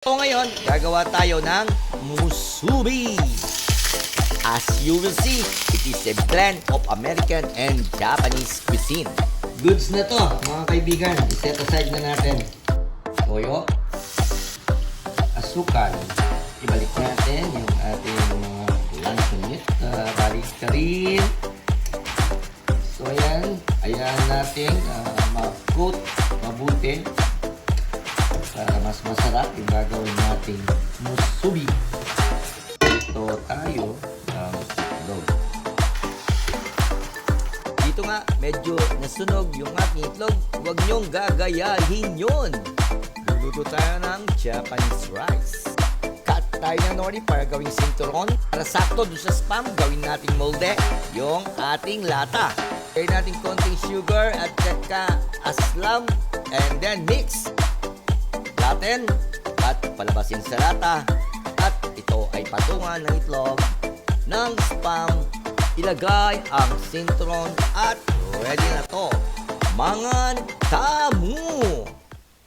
So ngayon, gagawa tayo ng musubi. As you will see, it is a blend of American and Japanese cuisine. Goods na to, mga kaibigan. I-set aside na natin. Toyo, asukal. Ibalik natin yung ating mga lansonit. Balik ka rin. So ayan, natin ma-coat mabuti para mas masarap yung gagawin nating musubi. Ito tayo ng itlog. Dito nga, medyo nasunog yung aking itlog. Huwag nyong gagayahin yun. Luluto tayo ng Japanese rice. Cut tayo ng nori para gawing sinturon. Para sakto doon sa spam, gawin nating molde yung ating lata. Kaya natin konting sugar at saka aslam and then mix natin at palabasin sa lata. At ito ay patungan ng itlog ng spam. Ilagay ang sintron at ready na to. Mga tamu!